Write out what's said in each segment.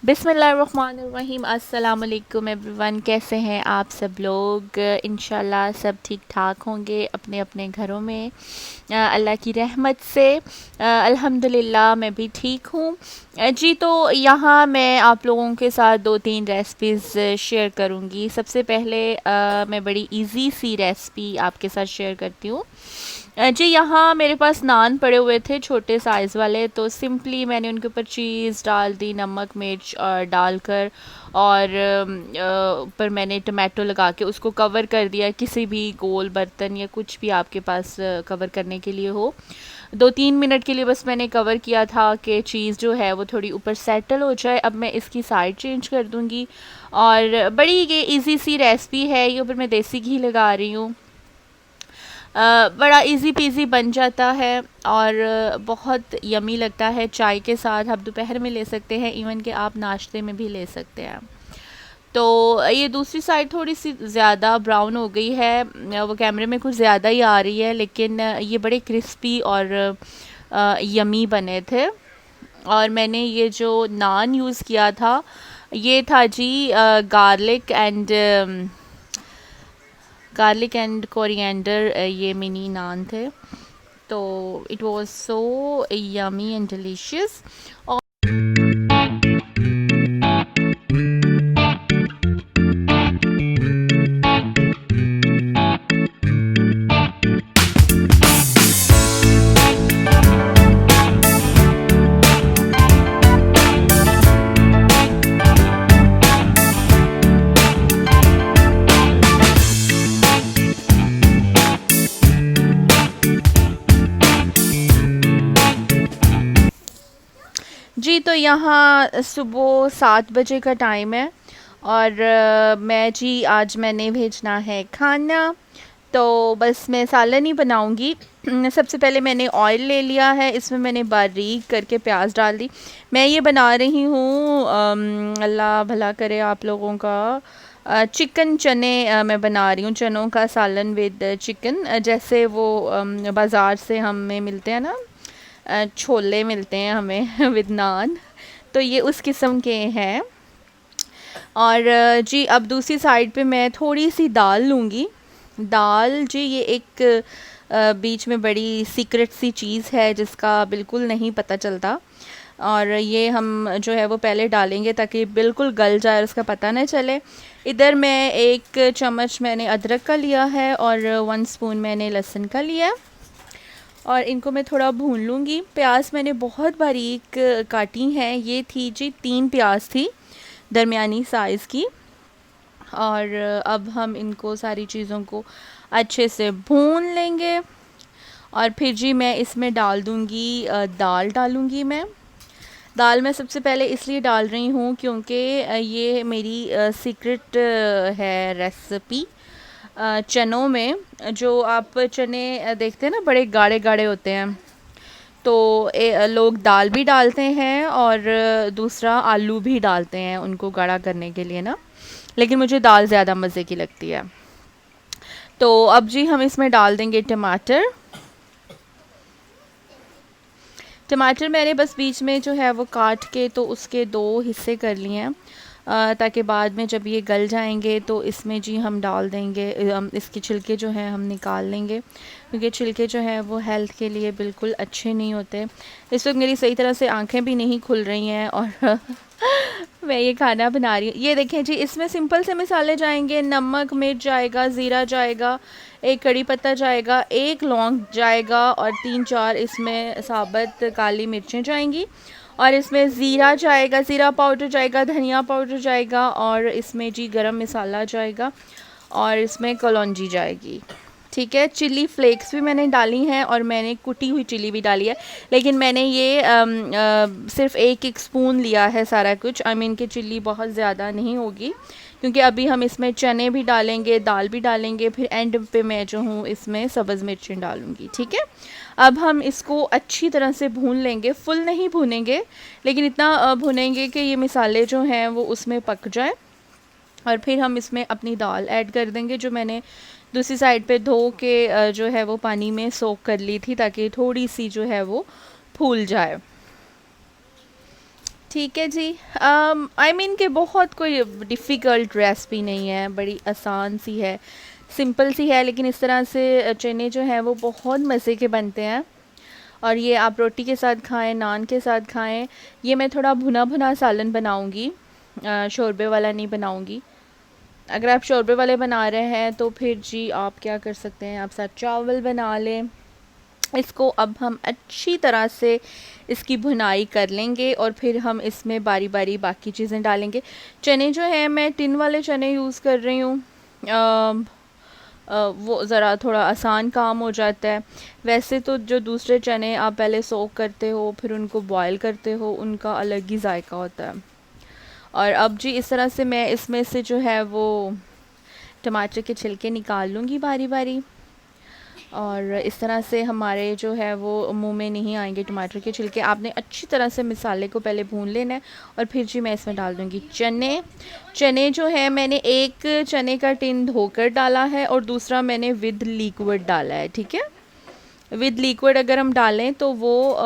बिस्मिल्लाहिर्रहमानिर्रहीम। अस्सलाम वालेकुम एवरीवन, कैसे हैं आप सब लोग। इंशाल्लाह सब ठीक ठाक होंगे अपने अपने घरों में, अल्लाह की रहमत से। अल्हम्दुलिल्लाह मैं भी ठीक हूँ। जी, तो यहाँ मैं आप लोगों के साथ दो तीन रेसिपीज़ शेयर करूँगी। सबसे पहले मैं बड़ी इजी सी रेसिपी आपके साथ शेयर करती हूँ। जी, यहाँ मेरे पास नान पड़े हुए थे छोटे साइज़ वाले, तो सिंपली मैंने उनके ऊपर चीज़ डाल दी, नमक मिर्च डालकर, और ऊपर मैंने टमाटो लगा के उसको कवर कर दिया। किसी भी गोल बर्तन या कुछ भी आपके पास कवर करने के लिए हो, 2-3 मिनट के लिए बस मैंने कवर किया था कि चीज़ जो है वो थोड़ी ऊपर सेटल हो जाए। अब मैं इसकी साइड चेंज कर दूँगी, और बड़ी ये इजी सी रेसिपी है। ये ऊपर मैं देसी घी लगा रही हूँ। बड़ा इजी पीजी बन जाता है और बहुत यमी लगता है। चाय के साथ आप दोपहर में ले सकते हैं, इवन कि आप नाश्ते में भी ले सकते हैं। तो ये दूसरी साइड थोड़ी सी ज़्यादा ब्राउन हो गई है, वो कैमरे में कुछ ज़्यादा ही आ रही है, लेकिन ये बड़े क्रिस्पी और यमी बने थे। और मैंने ये जो नान यूज़ किया था, ये था जी गार्लिक एंड कोरिएंडर, ये मिनी नान थे। तो it was so yummy and delicious. जी, तो यहाँ सुबह 7 बजे का टाइम है, और मैं जी आज मैंने भेजना है खाना। तो बस मैं सालन ही बनाऊंगी। सबसे पहले मैंने ऑयल ले लिया है, इसमें मैंने बारीक करके प्याज डाल दी। मैं ये बना रही हूँ, अल्लाह भला करे आप लोगों का, चिकन चने मैं बना रही हूँ, चनों का सालन विद चिकन। जैसे वो बाज़ार से हमें मिलते हैं ना, छोले मिलते हैं हमें विद नान, तो ये उस किस्म के हैं। और जी, अब दूसरी साइड पे मैं थोड़ी सी दाल लूँगी। दाल जी, ये एक बीच में बड़ी सीक्रेट सी चीज़ है जिसका बिल्कुल नहीं पता चलता, और ये हम जो है वो पहले डालेंगे ताकि बिल्कुल गल जाए और उसका पता न चले। इधर मैं 1 चम्मच मैंने अदरक का लिया है और 1 स्पून मैंने लहसुन का लिया है, और इनको मैं थोड़ा भून लूँगी। प्याज मैंने बहुत बारीक काटी हैं, ये थी जी 3 प्याज थी दरमियानी साइज़ की। और अब हम इनको सारी चीज़ों को अच्छे से भून लेंगे, और फिर जी मैं इसमें डाल दूँगी दाल डालूँगी मैं। दाल मैं सबसे पहले इसलिए डाल रही हूँ क्योंकि ये मेरी सीक्रेट है रेसिपी। चनों में जो आप चने देखते हैं ना, बड़े गाढ़े गाढ़े होते हैं, तो लोग दाल भी डालते हैं और दूसरा आलू भी डालते हैं उनको गाढ़ा करने के लिए ना, लेकिन मुझे दाल ज़्यादा मज़े की लगती है। तो अब जी हम इसमें डाल देंगे टमाटर। टमाटर मैंने बस बीच में जो है वो काट के तो उसके 2 हिस्से कर लिए हैं, ताकि बाद में जब ये गल जाएंगे तो इसमें जी हम डाल देंगे, इसके छिलके जो हैं हम निकाल लेंगे, क्योंकि छिलके जो हैं वो हेल्थ के लिए बिल्कुल अच्छे नहीं होते। इस वक्त मेरी सही तरह से आंखें भी नहीं खुल रही हैं, और मैं ये खाना बना रही हूँ। ये देखें जी, इसमें सिंपल से मसाले जाएंगे, नमक मिर्च जाएगा, ज़ीरा जाएगा, एक कड़ी पत्ता जाएगा, एक लौंग जाएगा, और 3-4 इसमें साबुत काली मिर्चें जाएंगी, और इसमें ज़ीरा जाएगा, ज़ीरा पाउडर जाएगा, धनिया पाउडर जाएगा, और इसमें जी गरम मसाला जाएगा, और इसमें कलौंजी जाएगी। ठीक है, चिली फ्लेक्स भी मैंने डाली हैं, और मैंने कुटी हुई चिली भी डाली है, लेकिन मैंने ये सिर्फ 1-1 स्पून लिया है सारा कुछ। आई मीन कि चिली बहुत ज़्यादा नहीं होगी, क्योंकि अभी हम इसमें चने भी डालेंगे, दाल भी डालेंगे, फिर एंड पे मैं जो हूँ इसमें सब्ज़ मिर्चें डालूँगी। ठीक है, अब हम इसको अच्छी तरह से भून लेंगे, फुल नहीं भूनेंगे, लेकिन इतना भूनेंगे कि ये मिसाले जो हैं वो उसमें पक जाए, और फिर हम इसमें अपनी दाल ऐड कर देंगे जो मैंने दूसरी साइड पे धो के जो है वो पानी में सोक कर ली थी, ताकि थोड़ी सी जो है वो फूल जाए। ठीक है जी। आई मीन कि बहुत कोई डिफ़िकल्ट रेसिपी नहीं है, बड़ी आसान सी है, सिंपल सी है, लेकिन इस तरह से चने जो हैं वो बहुत मज़े के बनते हैं। और ये आप रोटी के साथ खाएं, नान के साथ खाएं। ये मैं थोड़ा भुना भुना सालन बनाऊंगी, शोरबे वाला नहीं बनाऊंगी। अगर आप शोरबे वाले बना रहे हैं तो फिर जी आप क्या कर सकते हैं, आप साथ चावल बना लें। इसको अब हम अच्छी तरह से इसकी भुनाई कर लेंगे और फिर हम इसमें बारी बारी बाकी चीज़ें डालेंगे। चने जो है मैं टिन वाले चने यूज़ कर रही हूँ। वो ज़रा थोड़ा आसान काम हो जाता है। वैसे तो जो दूसरे चने आप पहले सोक करते हो फिर उनको बॉयल करते हो, उनका अलग ही जायका होता है। और अब जी इस तरह से मैं इसमें से जो है वो टमाटर के छिलके निकाल लूँगी बारी बारी। और इस तरह से हमारे जो है वो मुंह में नहीं आएंगे टमाटर के छिलके। आपने अच्छी तरह से मसाले को पहले भून लेना है और फिर जी मैं इसमें डाल दूँगी चने। चने जो है मैंने एक चने का टिन धोकर डाला है और दूसरा मैंने विद लिक्विड डाला है, ठीक है। विद लिक्विड अगर हम डालें तो वो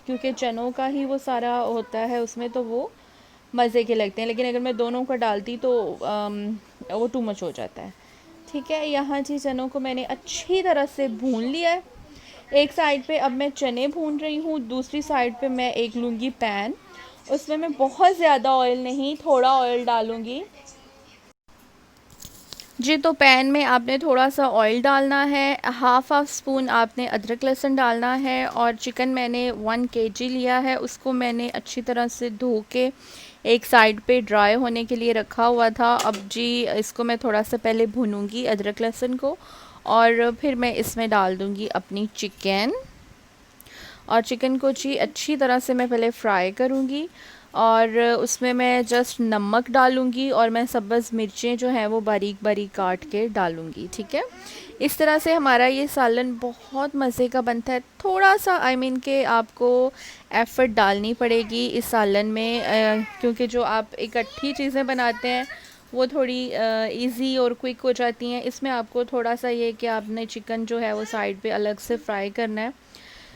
क्योंकि चनों का ही वो सारा होता है उसमें, तो वो मज़े के लगते हैं, लेकिन अगर मैं दोनों का डालती तो वो टू मच हो जाता है। ठीक है, यहाँ जी चनों को मैंने अच्छी तरह से भून लिया है। एक साइड पे अब मैं चने भून रही हूँ, दूसरी साइड पे मैं एक लूँगी पैन। उसमें मैं बहुत ज़्यादा ऑयल नहीं, थोड़ा ऑयल डालूँगी जी। तो पैन में आपने थोड़ा सा ऑयल डालना है, हाफ स्पून आपने अदरक लहसुन डालना है। और चिकन मैंने 1 kg लिया है, उसको मैंने अच्छी तरह से धो के एक साइड पे ड्राई होने के लिए रखा हुआ था। अब जी इसको मैं थोड़ा सा पहले भूनूंगी अदरक लहसुन को और फिर मैं इसमें डाल दूंगी अपनी चिकन। और चिकन को जी अच्छी तरह से मैं पहले फ्राई करूंगी और उसमें मैं जस्ट नमक डालूंगी और मैं सब्ज़ मिर्चें जो हैं वो बारीक बारीक काट के डालूंगी, ठीक है। इस तरह से हमारा ये सालन बहुत मज़े का बनता है। थोड़ा सा आई मीन के आपको एफ़र्ट डालनी पड़ेगी इस सालन में, क्योंकि जो आप इकट्ठी चीज़ें बनाते हैं वो थोड़ी इजी और क्विक हो जाती हैं। इसमें आपको थोड़ा सा ये कि आपने चिकन जो है वो साइड पे अलग से फ्राई करना है।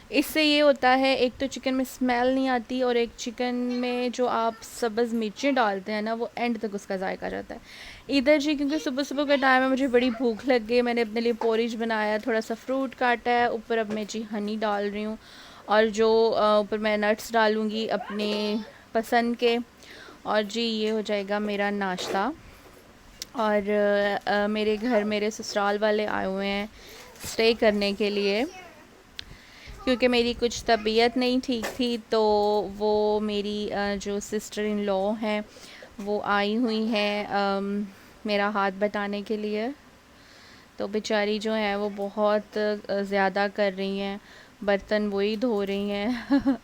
इससे ये होता है, एक तो चिकन में स्मेल नहीं आती और एक चिकन में जो आप सब्ज़ मिर्चें डालते हैं ना वो एंड तक उसका जायका जाता है। इधर जी क्योंकि सुबह सुबह का टाइम है, मुझे बड़ी भूख लग गई, मैंने अपने लिए पोरिज बनाया, थोड़ा सा फ्रूट काटा है, ऊपर अब मैं जी हनी डाल रही हूँ और जो ऊपर मैं नट्स डालूँगी अपने पसंद के। और जी ये हो जाएगा मेरा नाश्ता। और मेरे घर मेरे ससुराल वाले आए हुए हैं स्टे करने के लिए, क्योंकि मेरी कुछ तबीयत नहीं ठीक थी, तो वो मेरी जो सिस्टर इन लॉ हैं वो आई हुई हैं मेरा हाथ बटाने के लिए। तो बेचारी जो है वो बहुत ज़्यादा कर रही हैं, बर्तन वही धो रही हैं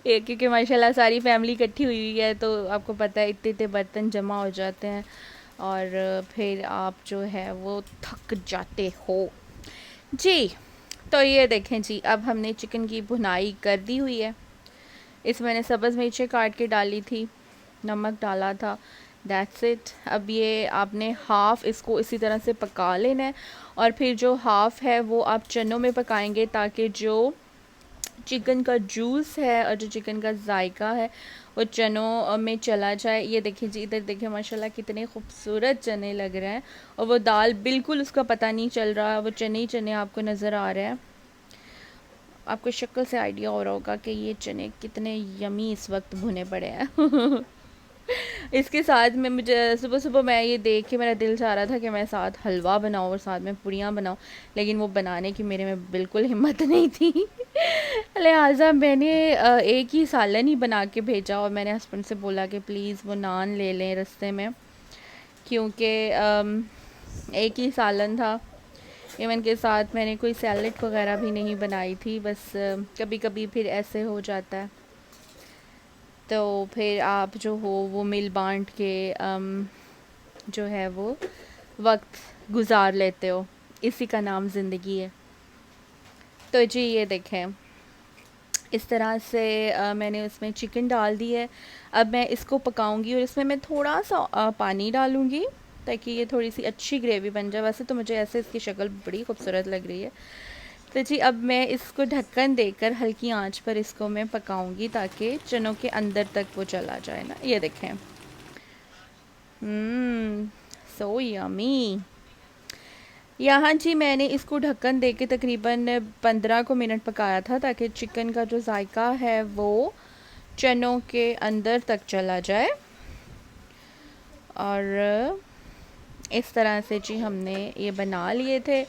एक क्योंकि माशाल्लाह सारी फैमिली इकट्ठी हुई हुई है, तो आपको पता है इतने इतने बर्तन जमा हो जाते हैं और फिर आप जो है वो थक जाते हो जी। तो ये देखें जी, अब हमने चिकन की भुनाई कर दी हुई है। इसमें मैंने सब्ज़ मिर्चें काट के डाली थी, नमक डाला था, दैट्स इट। अब ये आपने हाफ़ इसको इसी तरह से पका लेना है और फिर जो हाफ़ है वो आप चनों में पकाएंगे ताकि जो चिकन का जूस है और जो चिकन का जायका है वो चनों में चला जाए। ये देखिए जी, इधर देखिए माशाल्लाह कितने खूबसूरत चने लग रहे हैं और वो दाल बिल्कुल उसका पता नहीं चल रहा, वो चने ही चने आपको नज़र आ रहे हैं। आपको शक्ल से आइडिया हो रहा होगा कि ये चने कितने यमी इस वक्त भुने पड़े हैं इसके साथ में मुझे सुबह सुबह मैं ये देख के मेरा दिल चाह रहा था कि मैं साथ हलवा बनाऊँ और साथ में पूड़ियाँ बनाऊँ, लेकिन वो बनाने की मेरे में बिल्कुल हिम्मत नहीं थी लिहाजा मैंने एक ही सालन ही बना के भेजा और मैंने हस्बैंड से बोला कि प्लीज़ वो नान ले लें रास्ते में, क्योंकि एक ही सालन था। इवन के साथ मैंने कोई सैलेड वगैरह भी नहीं बनाई थी, बस कभी कभी फिर ऐसे हो जाता है। तो फिर आप जो हो वो मिल बांट के जो है वो वक्त गुजार लेते हो, इसी का नाम ज़िंदगी है। तो जी ये देखें इस तरह से मैंने उसमें चिकन डाल दी है। अब मैं इसको पकाऊंगी और इसमें मैं थोड़ा सा पानी डालूंगी ताकि ये थोड़ी सी अच्छी ग्रेवी बन जाए। वैसे तो मुझे ऐसे इसकी शक्ल बड़ी खूबसूरत लग रही है, तो जी अब मैं इसको ढक्कन देकर हल्की आंच पर इसको मैं पकाऊंगी ताकि चनों के अंदर तक वो चला जाए ना। ये देखें, सो यमी। यहाँ जी मैंने इसको ढक्कन दे के तकरीबन 15 को मिनट पकाया था ताकि चिकन का जो जायका है वो चनों के अंदर तक चला जाए। और इस तरह से जी हमने ये बना लिए थे।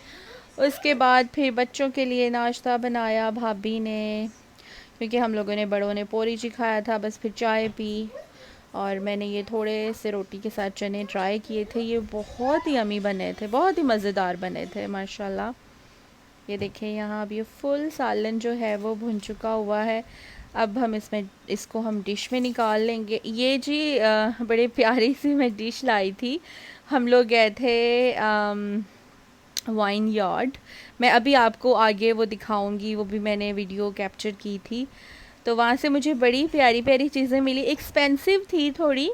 उसके बाद फिर बच्चों के लिए नाश्ता बनाया भाभी ने, क्योंकि हम लोगों ने बड़ों ने पोरी जी खाया था, बस फिर चाय पी। और मैंने ये थोड़े से रोटी के साथ चने ट्राई किए थे, ये बहुत ही यमी बने थे, बहुत ही मज़ेदार बने थे माशाल्लाह। ये देखें यहाँ अब ये फुल सालन जो है वो भुन चुका हुआ है। अब हम इसको हम डिश में निकाल लेंगे। ये जी बड़े प्यारी सी मैं डिश लाई थी। हम लोग गए थे वाइन यार्ड। मैं अभी आपको आगे वो दिखाऊंगी, वो भी मैंने वीडियो कैप्चर की थी। तो वहाँ से मुझे बड़ी प्यारी प्यारी चीज़ें मिली। एक्सपेंसिव थी थोड़ी,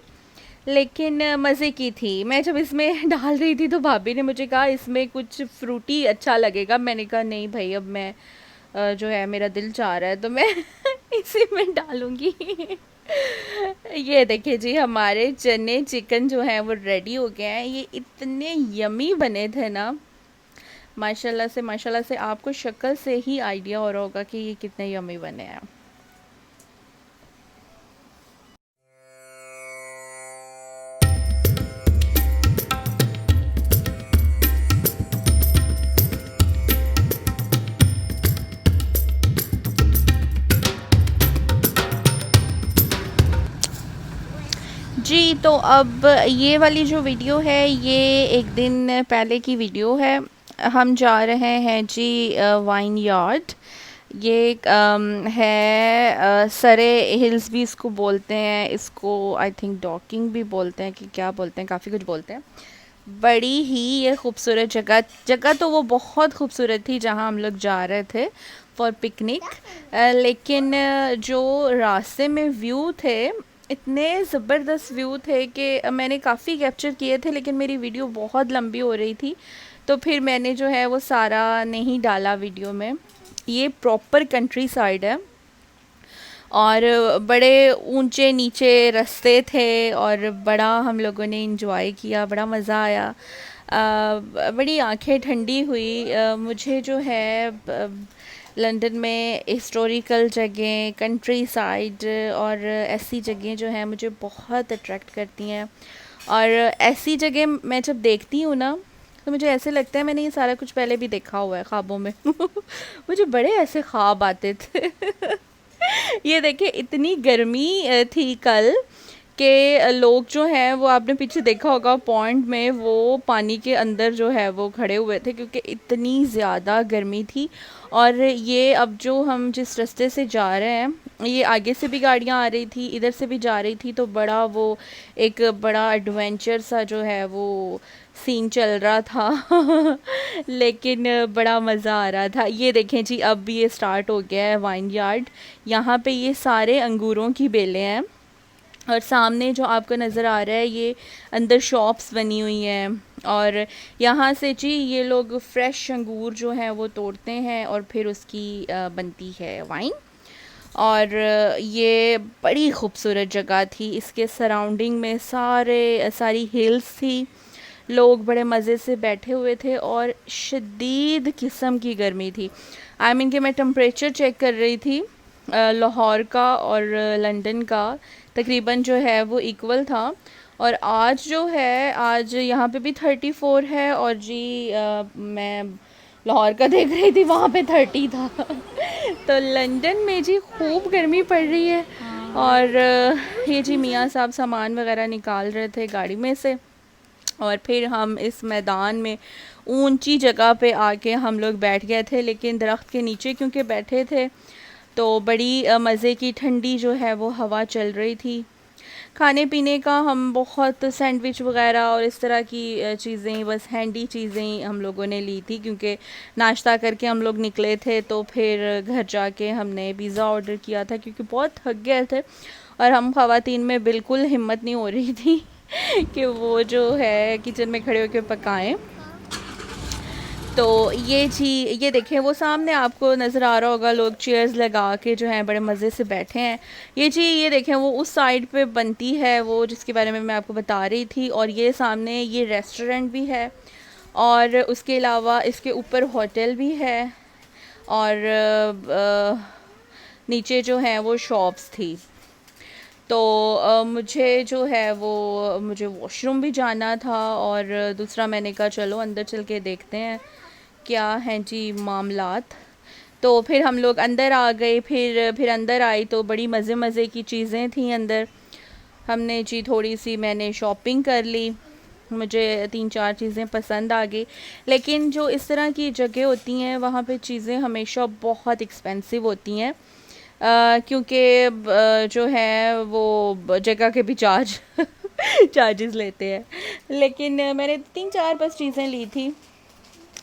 लेकिन मज़े की थी। मैं जब इसमें डाल रही थी तो भाभी ने मुझे कहा इसमें कुछ फ्रूटी अच्छा लगेगा। मैंने कहा नहीं भाई, अब मैं जो है मेरा दिल चाह रहा है तो मैं इसी में डालूँगी। ये देखिए जी हमारे चने चिकन जो है वो रेडी हो गए हैं। ये इतने यमी बने थे ना, माशाल्लाह से आपको शक्ल से ही आइडिया हो रहा होगा कि ये कितने यमी बने हैं। जी तो अब ये वाली जो वीडियो है ये एक दिन पहले की वीडियो है। हम जा रहे हैं जी वाइन यार्ड। ये है सरे हिल्स भी इसको बोलते हैं, इसको आई थिंक डॉकिंग भी बोलते हैं कि क्या बोलते हैं, काफ़ी कुछ बोलते हैं। बड़ी ही ये खूबसूरत जगह जगह तो वो बहुत खूबसूरत थी जहाँ हम लोग जा रहे थे फॉर पिकनिक। लेकिन जो रास्ते में व्यू थे, इतने ज़बरदस्त व्यू थे कि मैंने काफ़ी कैप्चर किए थे, लेकिन मेरी वीडियो बहुत लंबी हो रही थी तो फिर मैंने जो है वो सारा नहीं डाला वीडियो में। ये प्रॉपर कंट्री साइड है और बड़े ऊंचे नीचे रास्ते थे और बड़ा हम लोगों ने इंजॉय किया, बड़ा मज़ा आया। बड़ी आंखें ठंडी हुई। मुझे जो है लंदन में हिस्टोरिकल जगह, कंट्री साइड और ऐसी जगह जो हैं मुझे बहुत अट्रैक्ट करती हैं। और ऐसी जगह मैं जब देखती हूँ ना तो मुझे ऐसे लगता है मैंने ये सारा कुछ पहले भी देखा हुआ है ख्वाबों में। मुझे बड़े ऐसे ख्वाब आते थे। ये देखिए इतनी गर्मी थी कल के लोग जो हैं वो आपने पीछे देखा होगा पॉइंट में वो पानी के अंदर जो है वो खड़े हुए थे क्योंकि इतनी ज़्यादा गर्मी थी। और ये अब जो हम जिस रास्ते से जा रहे हैं ये आगे से भी गाड़ियाँ आ रही थी, इधर से भी जा रही थी, तो बड़ा वो एक बड़ा एडवेंचर सा जो है वो सीन चल रहा था। लेकिन बड़ा मज़ा आ रहा था। ये देखें जी अब ये स्टार्ट हो गया है वाइन यार्ड। यहाँ पे ये सारे अंगूरों की बेलें हैं और सामने जो आपको नज़र आ रहा है ये अंदर शॉप्स बनी हुई हैं। और यहाँ से जी ये लोग फ्रेश अंगूर जो हैं वो तोड़ते हैं और फिर उसकी बनती है वाइन। और ये बड़ी खूबसूरत जगह थी, इसके सराउंडिंग में सारी हिल्स थी, लोग बड़े मज़े से बैठे हुए थे और शदीद किस्म की गर्मी थी। आई मीन कि मैं टेम्परेचर चेक कर रही थी लाहौर का और लंदन का तकरीबन जो है वो इक्वल था। और आज जो है आज यहाँ पे भी 34 है और जी मैं लाहौर का देख रही थी वहाँ पे 30 था। तो लंदन में जी खूब गर्मी पड़ रही है। और ये जी मियाँ साहब सामान वगैरह निकाल रहे थे गाड़ी में से और फिर हम इस मैदान में ऊंची जगह पे आके हम लोग बैठ गए थे, लेकिन दरख्त के नीचे क्योंकि बैठे थे तो बड़ी मज़े की ठंडी जो है वो हवा चल रही थी। खाने पीने का हम बहुत सैंडविच वगैरह और इस तरह की चीज़ें, बस हैंडी चीज़ें हम लोगों ने ली थी क्योंकि नाश्ता करके हम लोग निकले थे। तो फिर घर जाके हमने पिज़्ज़ा ऑर्डर किया था क्योंकि बहुत थक गए थे और हम ख़वातीन में बिल्कुल हिम्मत नहीं हो रही थी कि वो जो है किचन में खड़े होकर पकाएं। तो ये जी, ये देखें वो सामने आपको नज़र आ रहा होगा, लोग चेयर्स लगा के जो हैं बड़े मज़े से बैठे हैं। ये जी, ये देखें वो उस साइड पे बनती है वो जिसके बारे में मैं आपको बता रही थी, और ये सामने ये रेस्टोरेंट भी है, और उसके अलावा इसके ऊपर होटल भी है, और नीचे जो है वो शॉप्स थी। तो मुझे जो है वो मुझे वॉशरूम भी जाना था, और दूसरा मैंने कहा चलो अंदर चल के देखते हैं क्या हैं जी मामलात। तो फिर हम लोग अंदर आ गए, फिर अंदर आई तो बड़ी मज़े मज़े की चीज़ें थी अंदर। हमने जी थोड़ी सी मैंने शॉपिंग कर ली, मुझे 3-4 चीज़ें पसंद आ गई। लेकिन जो इस तरह की जगह होती हैं वहाँ पे चीज़ें हमेशा बहुत एक्सपेंसिव होती हैं, क्योंकि जो है वो जगह के भी चार्जेस लेते हैं। लेकिन मैंने 3-4 बस चीज़ें ली थी,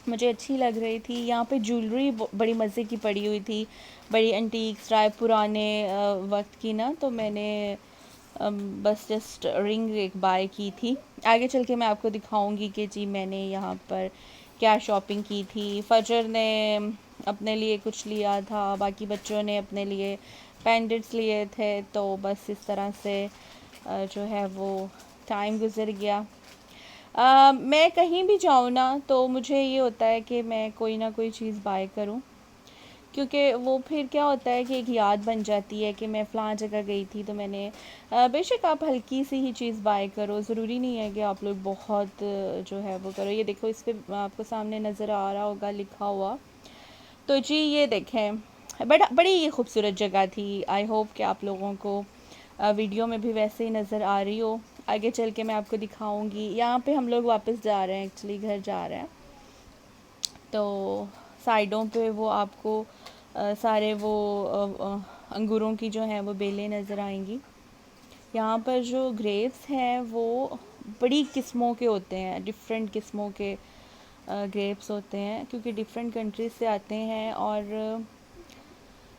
मुझे अच्छी लग रही थी। यहाँ पे ज्वेलरी बड़ी मज़े की पड़ी हुई थी, बड़ी एंटीक टाइप पुराने वक्त की ना, तो मैंने बस जस्ट रिंग एक बाय की थी। आगे चल के मैं आपको दिखाऊंगी कि जी मैंने यहाँ पर क्या शॉपिंग की थी। फजर ने अपने लिए कुछ लिया था, बाकी बच्चों ने अपने लिए पेंडेंट्स लिए थे, तो बस इस तरह से जो है वो टाइम गुजर गया। मैं कहीं भी जाऊँ ना तो मुझे ये होता है कि मैं कोई ना कोई चीज़ बाय करूँ, क्योंकि वो फिर क्या होता है कि एक याद बन जाती है कि मैं फ़लाँ जगह गई थी तो मैंने बेशक आप हल्की सी ही चीज़ बाय करो, ज़रूरी नहीं है कि आप लोग बहुत जो है वो करो। ये देखो इस पर आपको सामने नज़र आ रहा होगा लिखा हुआ, तो जी ये देखें बड़ी ये खूबसूरत जगह थी। आई होप कि आप लोगों को वीडियो में भी वैसे ही नज़र आ रही हो। आगे चल के मैं आपको दिखाऊंगी। यहाँ पे हम लोग वापस जा रहे हैं, एक्चुअली घर जा रहे हैं, तो साइडों पे वो आपको सारे वो अंगूरों की जो हैं वो बेलें नज़र आएंगी। यहाँ पर जो ग्रेप्स हैं वो बड़ी किस्मों के होते हैं, डिफरेंट किस्मों के ग्रेप्स होते हैं, क्योंकि डिफरेंट कंट्रीज से आते हैं। और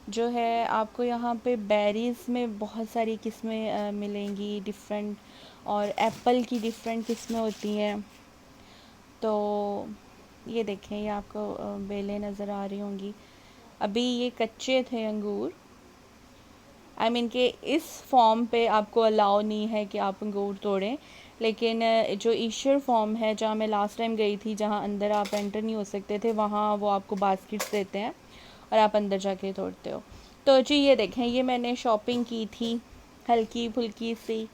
जो है आपको यहाँ पे बेरीज़ में बहुत सारी किस्में मिलेंगी डिफरेंट, और एप्पल की डिफरेंट किस्में होती हैं। तो ये देखें, ये आपको बेलें नज़र आ रही होंगी। अभी ये कच्चे थे अंगूर, आई मीन कि इस फॉर्म पे आपको अलाउ नहीं है कि आप अंगूर तोड़ें, लेकिन जो ईशर फॉर्म है जहाँ मैं लास्ट टाइम गई थी, जहाँ अंदर आप एंटर नहीं हो सकते थे, वहाँ वो आपको बास्केट्स देते हैं और आप अंदर जाके तोड़ते हो। तो जी ये देखें, ये मैंने शॉपिंग की थी हल्की फुल्की सी।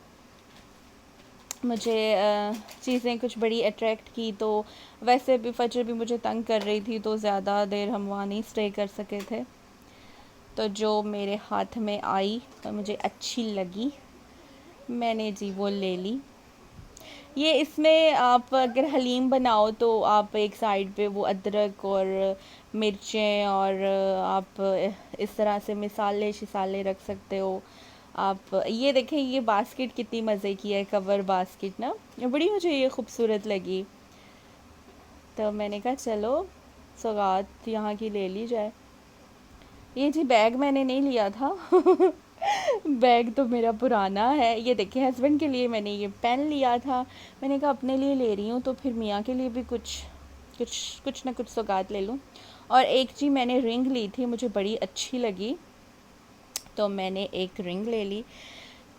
मुझे चीज़ें कुछ बड़ी अट्रैक्ट की, तो वैसे भी फजर भी मुझे तंग कर रही थी, तो ज़्यादा देर हम वहाँ नहीं स्टे कर सके थे। तो जो मेरे हाथ में आई और मुझे अच्छी लगी, मैंने जी वो ले ली। ये इसमें आप अगर हलीम बनाओ तो आप एक साइड पे वो अदरक और मिर्चें और आप इस तरह से मिसाले शिसाले रख सकते हो आप। ये देखें, ये बास्केट कितनी मज़े की है, कवर बास्केट ना, बड़ी मुझे ये खूबसूरत लगी। तो मैंने कहा चलो सौगात यहाँ की ले ली जाए। ये जी बैग मैंने नहीं लिया था बैग तो मेरा पुराना है। ये देखिए हस्बैंड के लिए मैंने ये पेन लिया था, मैंने कहा अपने लिए ले रही हूँ तो फिर मियाँ के लिए भी कुछ ना कुछ सौगात ले लूँ। और एक जी मैंने रिंग ली थी, मुझे बड़ी अच्छी लगी, तो मैंने एक रिंग ले ली।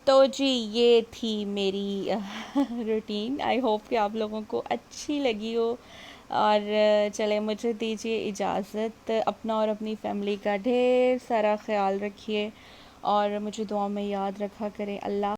तो जी ये थी मेरी रूटीन। आई होप कि आप लोगों को अच्छी लगी हो। और चले मुझे दीजिए इजाज़त। अपना और अपनी फैमिली का ढेर सारा ख्याल रखिए और मुझे दुआ में याद रखा करें। अल्लाह।